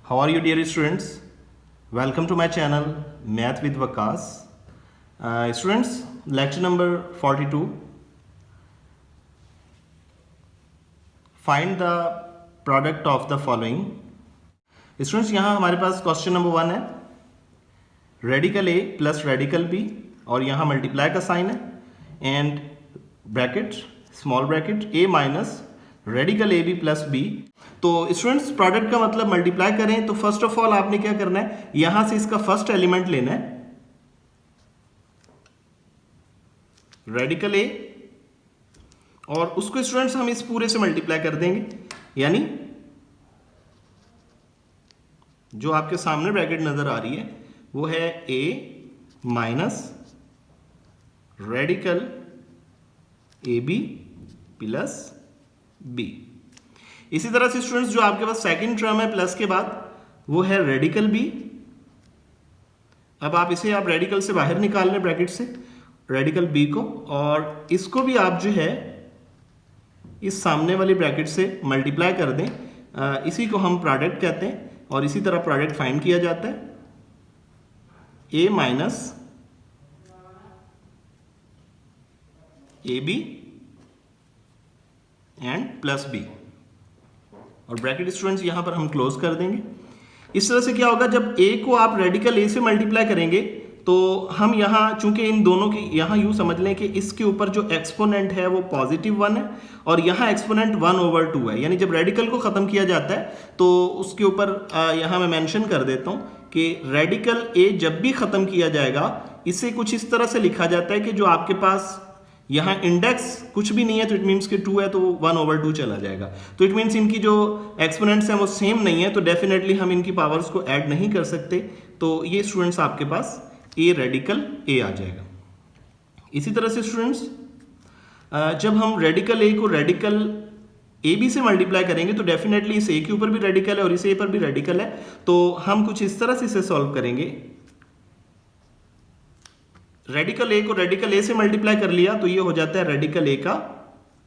How are you, dear students? Welcome to my channel Math with Vakas. Students, lecture number 42. Find the product of the following. Students, यहाँ हमारे पास question number 1 है, radical A plus radical B और यहाँ multiply का sign है and bracket small bracket A minus radical A B plus B. तो students product का मतलब मल्टीप्लाई करें तो फर्स्ट ऑफ ऑल आपने क्या करना है, यहां से इसका फर्स्ट एलिमेंट लेना है रेडिकल ए और उसको स्टूडेंट्स हम इस पूरे से मल्टीप्लाई कर देंगे, यानी जो आपके सामने ब्रैकेट नजर आ रही है वो है A minus radical A B plus B. इसी तरह से स्टूडेंट्स जो आपके पास सेकंड टर्म है प्लस के बाद वो है रेडिकल बी। अब आप इसे रेडिकल से बाहर निकाल लें ब्रैकेट से रेडिकल बी को, और इसको भी आप जो है इस सामने वाली ब्रैकेट से मल्टीप्लाई कर दें। इसी को हम प्रोडक्ट कहते हैं और इसी तरह प्रोडक्ट फाइंड किया जाता है A minus A B and plus B, और ब्रैकेट स्टूडेंट्स यहां पर हम क्लोज कर देंगे। इस तरह से क्या होगा, जब ए को आप रेडिकल ए से मल्टीप्लाई करेंगे तो हम यहां चूंकि इन दोनों की यहां यूं समझ लें कि इसके ऊपर जो एक्सपोनेंट है वो पॉजिटिव 1 है और यहां एक्सपोनेंट 1/2 है, यानी जब रेडिकल को खत्म किया जाता है तो उसके ऊपर यहां मैं मेंशन कर देता हूं कि रेडिकल ए जब भी खत्म किया जाएगा इसे कुछ इस तरह से लिखा जाता है कि जो आपके पास यहाँ इंडेक्स कुछ भी नहीं है तो इट मीन्स कि 2 है तो 1/2 चला जाएगा। तो इट मीन्स इनकी जो एक्सपोनेंट्स हैं वो सेम नहीं है, तो डेफिनेटली हम इनकी पावर्स को ऐड नहीं कर सकते। तो ये स्टूडेंट्स आपके पास ए रेडिकल ए आ जाएगा। इसी तरह से स्टूडेंट्स जब हम रेडिकल ए को रेडिकल ए बी से मल्टीप्लाई करेंगे तो डेफिनेटली इस ए के ऊपर भी रेडिकल है और इस ए पर भी रेडिकल है, तो हम कुछ इस तरह से इसे सॉल्व करेंगे। रेडिकल ए को रेडिकल ए से मल्टीप्लाई कर लिया तो ये हो जाता है रेडिकल ए का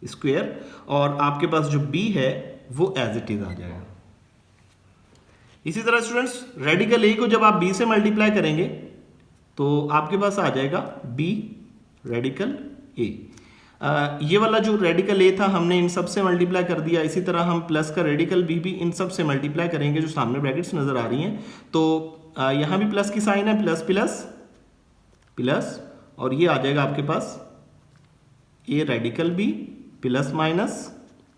स्क्वायर, और आपके पास जो बी है वो एज इट इज आ जाएगा। इसी तरह स्टूडेंट्स रेडिकल ए को जब आप बी से मल्टीप्लाई करेंगे तो आपके पास आ जाएगा बी रेडिकल ए। ये वाला जो रेडिकल ए था हमने इन सब से मल्टीप्लाई कर दिया। इसी तरह हम प्लस का रेडिकल बी भी इन सब से मल्टीप्लाई करेंगे जो सामने ब्रैकेट्स नजर आ रही हैं। तो यहां भी प्लस की साइन है, प्लस प्लस प्लस, और ये आ जाएगा आपके पास A radical B plus minus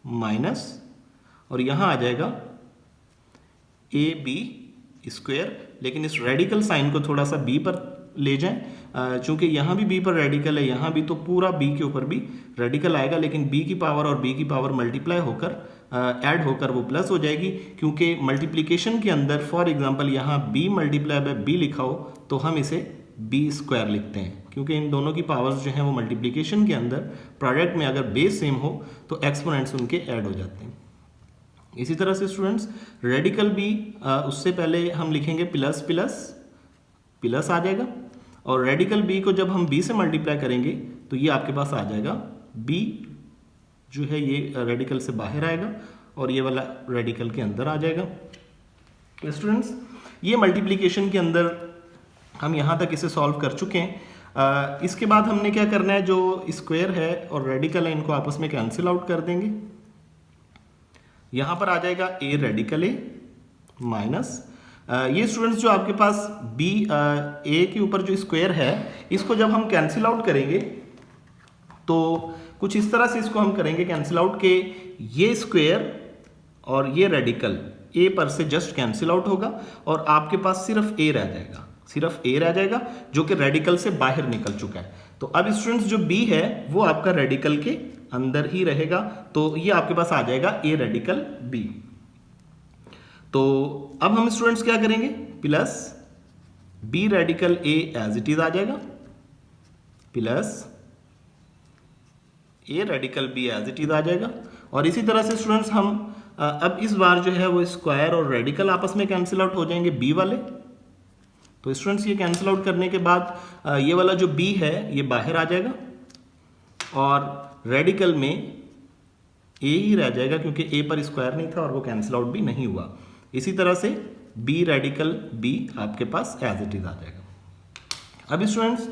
minus, और यहां आ जाएगा ए बी स्क्वायर। लेकिन इस रेडिकल साइन को थोड़ा सा बी पर ले जाएं, चूंकि यहां भी बी पर रेडिकल है, यहां भी, तो पूरा बी के ऊपर भी रेडिकल आएगा, लेकिन बी की पावर और बी की पावर मल्टीप्लाई होकर ऐड होकर वो प्लस हो जाएगी। क्योंकि मल्टीप्लीकेशन के अंदर फॉर एग्जांपल यहां बी मल्टीप्लाई बाय बी लिखा हो तो हम इसे बी स्क्वायर लिखते हैं, क्योंकि इन दोनों की पावर्स जो हैं वो मल्टीप्लिकेशन के अंदर प्रोडक्ट में अगर बेस सेम हो तो एक्सपोनेंट्स उनके ऐड हो जाते हैं। इसी तरह से स्टूडेंट्स रेडिकल बी उससे पहले हम लिखेंगे प्लस प्लस प्लस आ जाएगा, और रेडिकल बी को जब हम बी से मल्टीप्लाई करेंगे तो ये आपके पास आ जाएगा बी जो है ये रेडिकल से बाहर आएगा और ये वाला रेडिकल के अंदर आ जाएगा। तो स्टूडेंट्स ये मल्टीप्लिकेशन के अंदर हम यहाँ तक इसे सॉल्व कर चुके हैं। इसके बाद हमने क्या करना है, जो स्क्वायर है और रेडिकल है इनको आपस में कैंसिल आउट कर देंगे। यहाँ पर आ जाएगा ए रेडिकल ए माइनस ये स्टूडेंट्स जो आपके पास बी ए के ऊपर जो स्क्वायर है इसको जब हम कैंसिल आउट करेंगे तो कुछ इस तरह से इसको हम करेंगे कैंसिल आउट के ये स्क्वायर और ये रेडिकल ए पर से जस्ट कैंसिल आउट होगा और आपके पास सिर्फ ए रह जाएगा, सिर्फ ए रह जाएगा जो कि रेडिकल से बाहर निकल चुका है। तो अब स्टूडेंट्स जो बी है वो आपका रेडिकल के अंदर ही रहेगा, तो ये आपके पास आ जाएगा ए रेडिकल बी। तो अब हम स्टूडेंट्स क्या करेंगे, plus B radical A as it is आ जाएगा plus A radical B as it is आ जाएगा। और इसी तरह से स्टूडेंट्स हम अब इस बार जो है वो स्क्वायर और रेडिकल आपस में कैंसिल आउट हो जाएंगे बी वाले। तो स्टूडेंट्स ये कैंसिल आउट करने के बाद ये वाला जो बी है ये बाहर आ जाएगा और रेडिकल में ए ही रह जाएगा क्योंकि ए पर स्क्वायर नहीं था और वो कैंसिल आउट भी नहीं हुआ। इसी तरह से बी रेडिकल बी आपके पास एज इट इज आ जाएगा। अब स्टूडेंट्स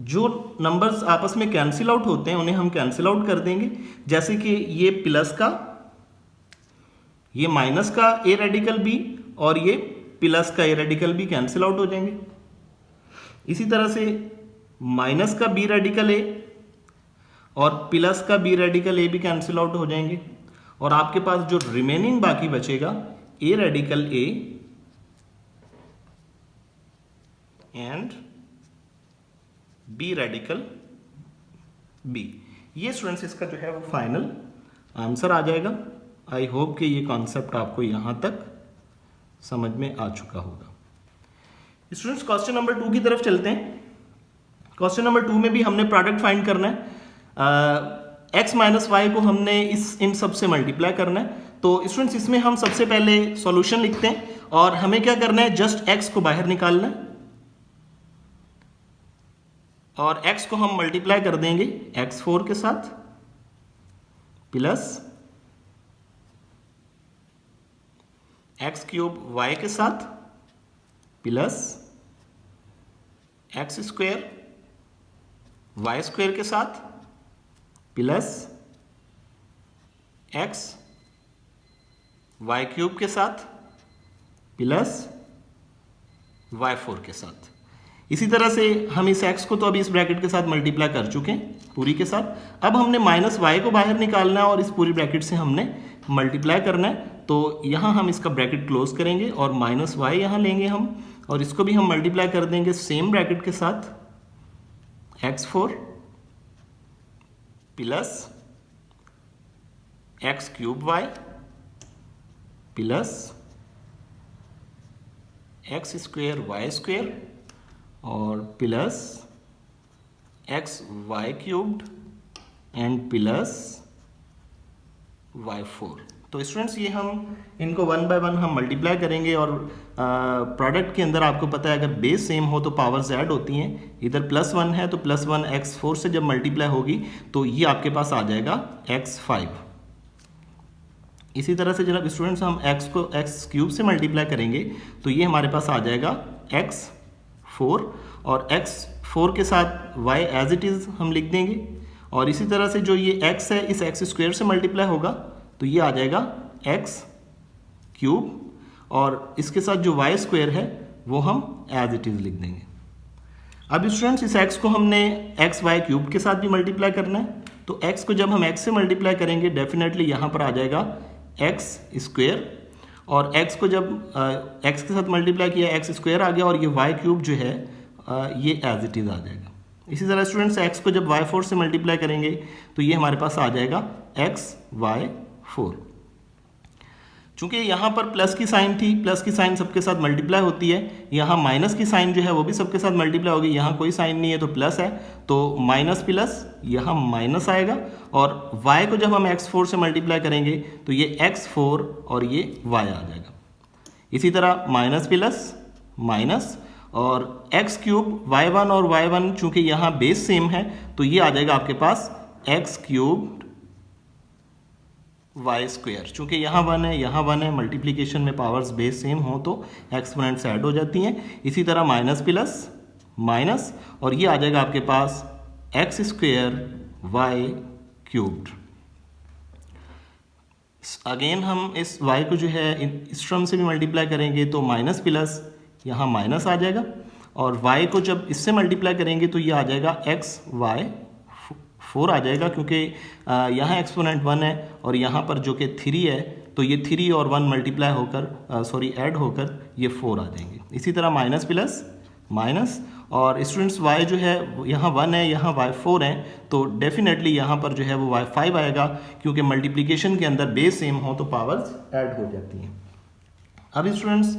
जो नंबर्स आपस में कैंसिल आउट होते हैं उन्हें हम कैंसिल आउट कर देंगे, जैसे कि ये प्लस का, ये माइनस का ए रेडिकल बी और ये प्लस का A radical B cancel out हो जाएंगे। इसी तरह से माइनस का बी रेडिकल ए और प्लस का बी रेडिकल ए भी कैंसिल आउट हो जाएंगे, और आपके पास जो रिमेनिंग बाकी बचेगा A radical A and B radical B. ये स्टूडेंट्स इसका जो है वो फाइनल आंसर आ जाएगा। आई होप कि ये कॉन्सेप्ट आपको यहां तक समझ में आ चुका होगा। स्टूडेंट्स क्वेश्चन नंबर 2 की तरफ चलते हैं। क्वेश्चन नंबर 2 में भी हमने प्रोडक्ट फाइंड करना है। x माइनस वाई को हमने इन सब से मल्टीप्लाई करना है। तो स्टूडेंट्स इसमें हम सबसे पहले सॉल्यूशन लिखते हैं और हमें क्या करना है, जस्ट x को बाहर निकालना है और x को हम मल्टीप्लाई कर देंगे x4 के साथ प्लस x क्यूब y के साथ plus x square y square के साथ प्लस x y क्यूब के साथ प्लस y4 के साथ। इसी तरह से हम इस x को तो अभी इस ब्रैकेट के साथ मल्टीप्लाई कर चुके हैं पूरी के साथ। अब हमने माइनस y को बाहर निकालना है और इस पूरी ब्रैकेट से हमने मल्टीप्लाई करना है। तो यहाँ हम इसका ब्रैकेट क्लोज करेंगे और माइनस y यहाँ लेंगे हम और इसको भी हम मल्टीप्लाई कर देंगे सेम ब्रैकेट के साथ x4 plus x cube y plus x square y square और plus x y cubed and plus y4। तो स्टूडेंट्स ये हम इनको 1 बाय 1 हम मल्टीप्लाई करेंगे और प्रोडक्ट के अंदर आपको पता है अगर बेस सेम हो तो पावर्स ऐड होती हैं। इधर +1 है तो +1 x4 से जब मल्टीप्लाई होगी तो ये आपके पास आ जाएगा x5। इसी तरह से जब स्टूडेंट्स हम x को x क्यूब से मल्टीप्लाई करेंगे तो ये हमारे पास आ जाएगा x4 और x4 के साथ y एज इट इज़ हम लिख देंगे और इसी तरह से जो ये x है इस x स्क्वायर से मल्टीप्लाई होगा तो ये आ जाएगा x क्यूब और इसके साथ जो y स्क्वायर है वो हम एज इट इज़ लिख देंगे। अब स्टूडेंट्स इस x को हमने एक्स वाई क्यूब के साथ भी मल्टीप्लाई करना है। तो x को जब हम x से मल्टीप्लाई करेंगे डेफिनेटली यहाँ पर आ जाएगा x स्क्वायर और x को जब x के साथ मल्टीप्लाई किया x स्क्वायर आ गया और ये y क्यूब जो है ये एज इट इज़ आ जाएगा। इसी तरह स्टूडेंट्स x को जब y4 से मल्टीप्लाई करेंगे तो ये हमारे पास आ जाएगा xy4। चूंकि यहाँ पर प्लस की साइन थी, प्लस की साइन सबके साथ मल्टीप्लाई होती है, यहाँ माइनस की साइन जो है वो भी सबके साथ मल्टीप्लाई होगी। यहाँ कोई साइन नहीं है तो प्लस है तो माइनस प्लस यहाँ माइनस आएगा और y को जब हम x4 से मल्टीप्लाई करेंगे तो ये x4 और ये y आ जाएगा। इसी तरह माइनस प्लस माइनस और x क्यूब y1 और y1 चूंकि यहाँ बेस सेम है तो ये आ जाएगा आपके पास x क्यूब y स्क्वायर। चूंकि यहाँ 1 है यहाँ 1 है, मल्टीप्लिकेशन में पावर्स बेस सेम हो तो एक्सपोनेंट्स ऐड हो जाती हैं। इसी तरह माइनस प्लस माइनस और ये आ जाएगा आपके पास x square y cubed. Again हम इस y को जो है इस टर्म से भी मल्टीप्लाई करेंगे तो माइनस प्लस यहाँ माइनस आ जाएगा और y को जब इससे मल्टीप्लाई करेंगे तो ये आ जाएगा xy4 आ जाएगा क्योंकि यहाँ एक्सपोनेंट 1 है और यहाँ पर जो कि 3 है तो ये 3 और 1 मल्टीप्लाई होकर ऐड होकर ये 4 आ जाएंगे। इसी तरह माइनस प्लस माइनस और स्टूडेंट्स y जो है यहाँ 1 है यहाँ y4 है तो डेफिनेटली यहाँ पर जो है वो y5 आएगा क्योंकि मल्टीप्लिकेशन के अंदर बेस सेम हो तो पावर्स ऐड हो जाती हैं। अब स्टूडेंट्स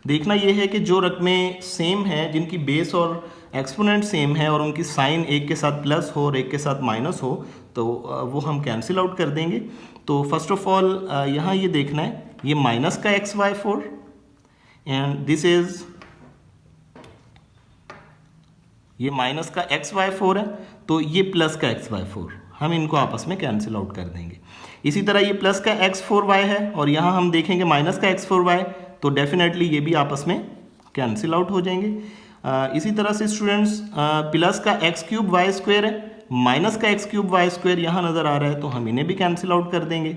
देखना ये है कि जो रकमें सेम हैं जिनकी बेस और एक्सपोनेंट सेम है और उनकी साइन एक के साथ प्लस हो और एक के साथ माइनस हो तो वो हम कैंसिल आउट कर देंगे। तो फर्स्ट ऑफ ऑल यहाँ ये देखना है ये माइनस का xy4 एंड दिस इज ये माइनस का xy4 है तो ये प्लस का xy4 हम इनको आपस में कैंसिल आउट कर देंगे। इसी तरह ये प्लस का x4y है और यहाँ हम देखेंगे माइनस का x4y तो डेफिनेटली ये भी आपस में कैंसिल आउट हो जाएंगे। इसी तरह से स्टूडेंट्स प्लस का एक्स क्यूब वाई स्क्वायर है, माइनस का एक्स क्यूब वाई स्क्वायर यहाँ नज़र आ रहा है, तो हम इन्हें भी कैंसिल आउट कर देंगे।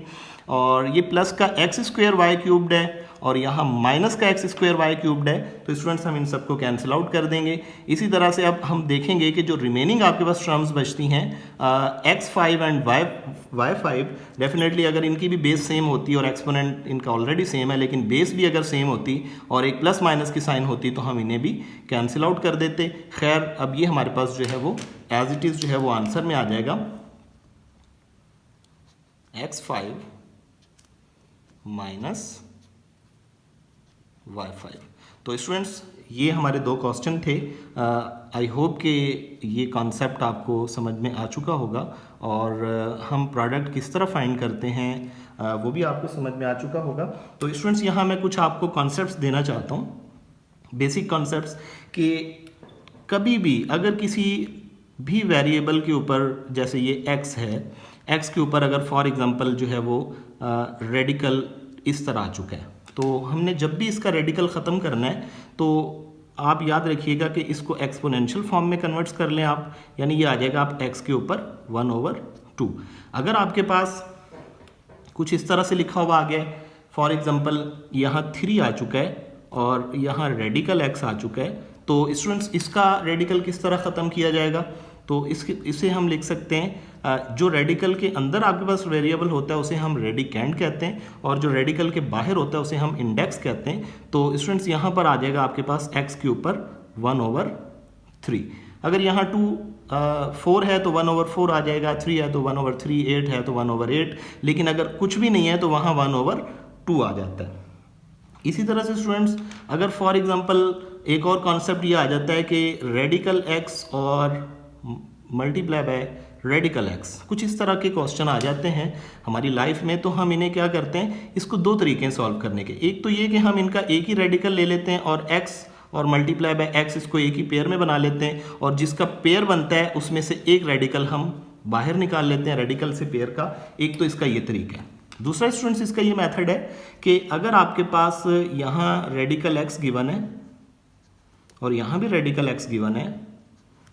और ये प्लस का एक्स स्क्वायर वाई क्यूब्ड है और यहाँ माइनस का एक्स स्क्वायर वाई क्यूब्ड है, तो स्टूडेंट्स हम इन सबको कैंसिल आउट कर देंगे। इसी तरह से अब हम देखेंगे कि जो रिमेनिंग आपके पास टर्म्स बचती हैं x5 एंड y5, डेफिनेटली अगर इनकी भी बेस सेम होती और एक्सपोनेंट इनका ऑलरेडी सेम है, लेकिन बेस भी अगर सेम होती और एक प्लस माइनस की साइन होती तो हम इन्हें भी कैंसिल आउट कर देते। खैर अब ये हमारे पास जो है वो एज इट इज़ जो है वो आंसर में आ जाएगा x5 माइनस y5। तो स्टूडेंट्स ये हमारे दो क्वेश्चन थे। आई होप कि ये कॉन्सेप्ट आपको समझ में आ चुका होगा और हम प्रोडक्ट किस तरह फाइंड करते हैं वो भी आपको समझ में आ चुका होगा। तो स्टूडेंट्स यहाँ मैं कुछ आपको कॉन्सेप्ट्स देना चाहता हूँ, बेसिक कॉन्सेप्ट्स, कि कभी भी अगर किसी भी वेरिएबल के ऊपर, जैसे ये x है, x के ऊपर अगर फॉर एग्जांपल जो है वो रेडिकल इस तरह आ चुका है, तो हमने जब भी इसका रेडिकल ख़त्म करना है तो आप याद रखिएगा कि इसको एक्सपोनेंशियल फॉर्म में कन्वर्ट्स कर लें आप, यानी ये आ जाएगा आप x के ऊपर 1/2। अगर आपके पास कुछ इस तरह से लिखा हुआ आ गया, फॉर एग्जांपल यहाँ 3 आ चुका है और यहाँ रेडिकल x आ चुका है, तो स्टूडेंट्स इसका रेडिकल किस तरह ख़त्म किया जाएगा? तो इसे हम लिख सकते हैं, जो रेडिकल के अंदर आपके पास वेरिएबल होता है उसे हम रेडिकेंड कहते हैं और जो रेडिकल के बाहर होता है उसे हम इंडेक्स कहते हैं। तो स्टूडेंट्स यहाँ पर आ जाएगा आपके पास x के ऊपर 1/3। अगर यहाँ 4 है तो 1/4 आ जाएगा, 3 है तो 1/3, 8 है तो 1/8, लेकिन अगर कुछ भी नहीं है तो वहाँ 1/2 आ जाता है। इसी तरह से स्टूडेंट्स अगर फॉर एग्जांपल एक और कॉन्सेप्ट ये आ जाता है कि रेडिकल x और मल्टीप्लाई बाय रेडिकल x, कुछ इस तरह के क्वेश्चन आ जाते हैं हमारी लाइफ में, तो हम इन्हें क्या करते हैं, इसको दो तरीके हैं सॉल्व करने के। एक तो ये कि हम इनका एक ही रेडिकल ले लेते हैं और x और मल्टीप्लाई बाय x इसको एक ही पेयर में बना लेते हैं और जिसका पेयर बनता है उसमें से एक रेडिकल हम बाहर निकाल लेते हैं रेडिकल से पेयर का। एक तो इसका ये तरीका है। दूसरा स्टूडेंट्स इसका ये मेथड है कि अगर आपके पास यहाँ रेडिकल x गिवन है और यहाँ भी रेडिकल x गिवन है,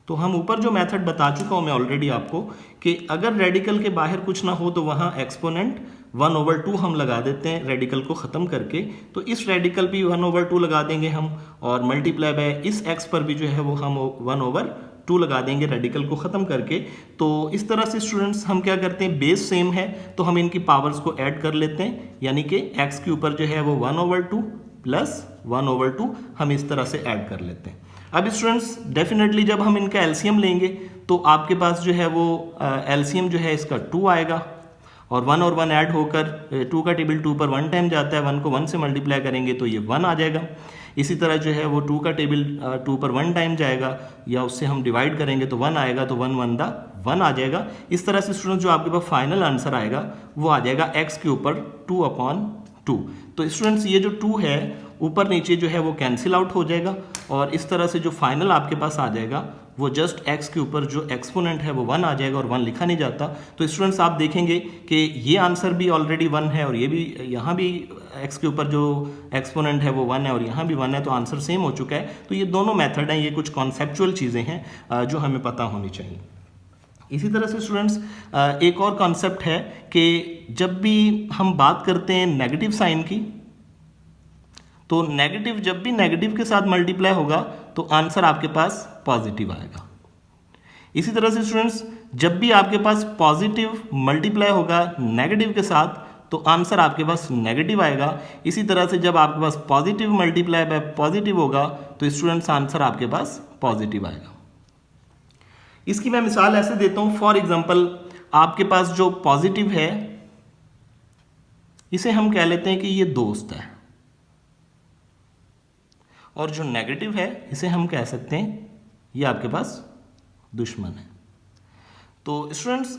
तो हम ऊपर जो मेथड बता चुका हूँ मैं ऑलरेडी आपको कि अगर रेडिकल के बाहर कुछ ना हो तो वहाँ एक्सपोनेंट 1/2 हम लगा देते हैं रेडिकल को ख़त्म करके। तो इस रेडिकल भी 1/2 लगा देंगे हम और मल्टीप्लाई बाय इस x पर भी जो है वो हम 1/2 लगा देंगे रेडिकल को ख़त्म करके। तो इस तरह से स्टूडेंट्स हम क्या करते हैं, बेस सेम है तो हम इनकी पावर्स को ऐड कर लेते हैं, यानी कि x के ऊपर जो है वो 1/2 प्लस 1/2 हम इस तरह से ऐड कर लेते हैं। अब स्टूडेंट्स डेफिनेटली जब हम इनका एलसीएम लेंगे तो आपके पास जो है वो एलसीएम जो है इसका 2 आएगा और 1 और 1 ऐड होकर 2 का टेबल 2 पर 1 टाइम जाता है, 1 को 1 से मल्टीप्लाई करेंगे तो ये 1 आ जाएगा। इसी तरह जो है वो 2 का टेबल 2 पर 1 टाइम जाएगा या उससे हम डिवाइड करेंगे तो 1 आएगा, तो 1 1 दा 1 आ जाएगा। इस तरह से स्टूडेंट्स जो आपके पास फाइनल आंसर आएगा वो आ जाएगा x के ऊपर 2/2। तो स्टूडेंट्स ये जो 2 है ऊपर नीचे जो है वो कैंसिल आउट हो जाएगा और इस तरह से जो फाइनल आपके पास आ जाएगा वो जस्ट x के ऊपर जो एक्सपोनेंट है वो 1 आ जाएगा और 1 लिखा नहीं जाता। तो स्टूडेंट्स आप देखेंगे कि ये आंसर भी ऑलरेडी 1 है और ये भी, यहाँ भी x के ऊपर जो एक्सपोनेंट है वो 1 है और यहाँ भी 1 है, तो आंसर सेम हो चुका है। तो ये दोनों मेथड हैं, ये कुछ कॉन्सेप्चुअल चीज़ें हैं जो हमें पता होनी चाहिए। इसी तरह से स्टूडेंट्स एक और कॉन्सेप्ट है कि जब भी हम बात करते हैं नेगेटिव साइन की, तो नेगेटिव जब भी नेगेटिव के साथ मल्टीप्लाई होगा तो आंसर आपके पास पॉजिटिव आएगा। इसी तरह से स्टूडेंट्स जब भी आपके पास पॉजिटिव मल्टीप्लाई होगा नेगेटिव के साथ तो आंसर आपके पास नेगेटिव आएगा। इसी तरह से जब आपके पास पॉजिटिव मल्टीप्लाई बाय पॉजिटिव होगा तो स्टूडेंट्स आंसर आपके पास पॉजिटिव आएगा। इसकी मैं मिसाल ऐसे देता हूं, फॉर एग्जांपल आपके पास जो पॉजिटिव है इसे हम कह लेते हैं कि ये दोस्त है और जो नेगेटिव है इसे हम कह सकते हैं ये आपके पास दुश्मन है। तो स्टूडेंट्स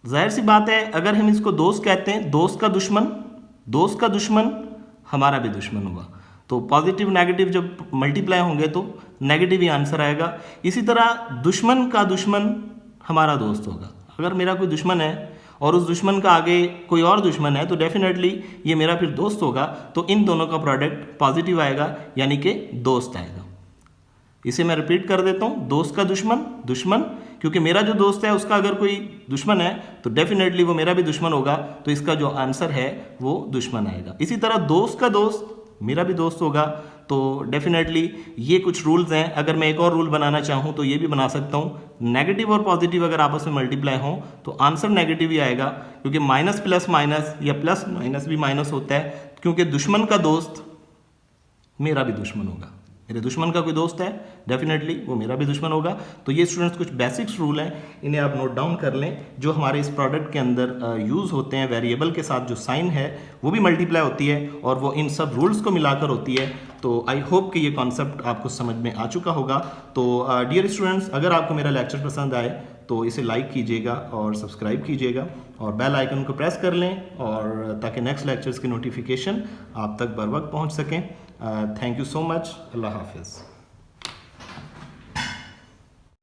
जाहिर सी बात है अगर हम इसको दोस्त कहते हैं, दोस्त का दुश्मन हमारा भी दुश्मन होगा, तो पॉजिटिव नेगेटिव जब मल्टीप्लाई होंगे तो नेगेटिव ही आंसर आएगा। इसी तरह दुश्मन का दुश्मन हमारा दोस्त होगा। अगर मेरा कोई दुश्मन है और उस दुश्मन का आगे कोई और दुश्मन है तो डेफिनेटली ये मेरा फिर दोस्त होगा, तो इन दोनों का प्रोडक्ट पॉजिटिव आएगा, यानी कि दोस्त आएगा। इसे मैं रिपीट कर देता हूँ, दोस्त का दुश्मन दुश्मन, क्योंकि मेरा जो दोस्त है उसका अगर कोई दुश्मन है तो डेफिनेटली वो मेरा भी दुश्मन होगा, तो इसका जो आंसर है वो दुश्मन आएगा। इसी तरह दोस्त का दोस्त मेरा भी दोस्त होगा, तो डेफिनेटली ये कुछ रूल्स हैं। अगर मैं एक और रूल बनाना चाहूँ तो ये भी बना सकता हूँ, नेगेटिव और पॉजिटिव अगर आपस में मल्टीप्लाई हों तो आंसर नेगेटिव ही आएगा, क्योंकि माइनस प्लस माइनस या प्लस माइनस भी माइनस होता है, क्योंकि दुश्मन का दोस्त मेरा भी दुश्मन होगा। मेरे दुश्मन का कोई दोस्त है डेफिनेटली वो मेरा भी दुश्मन होगा। तो ये स्टूडेंट्स कुछ बेसिक्स रूल हैं, इन्हें आप नोट डाउन कर लें, जो हमारे इस प्रोडक्ट के अंदर यूज़ होते हैं। वेरिएबल के साथ जो साइन है वो भी मल्टीप्लाई होती है और वो इन सब रूल्स को मिलाकर होती है। तो आई होप कि ये कॉन्सेप्ट आपको समझ में आ चुका होगा। तो डियर स्टूडेंट्स, अगर आपको मेरा लेक्चर पसंद आए तो इसे लाइक कीजिएगा और सब्सक्राइब कीजिएगा और बेल आइकन को प्रेस कर लें, और ताकि नेक्स्ट लेक्चर्स की नोटिफिकेशन आप तक बर वक्त पहुँच सकें। Thank you so much. अल्लाह हाफिज़।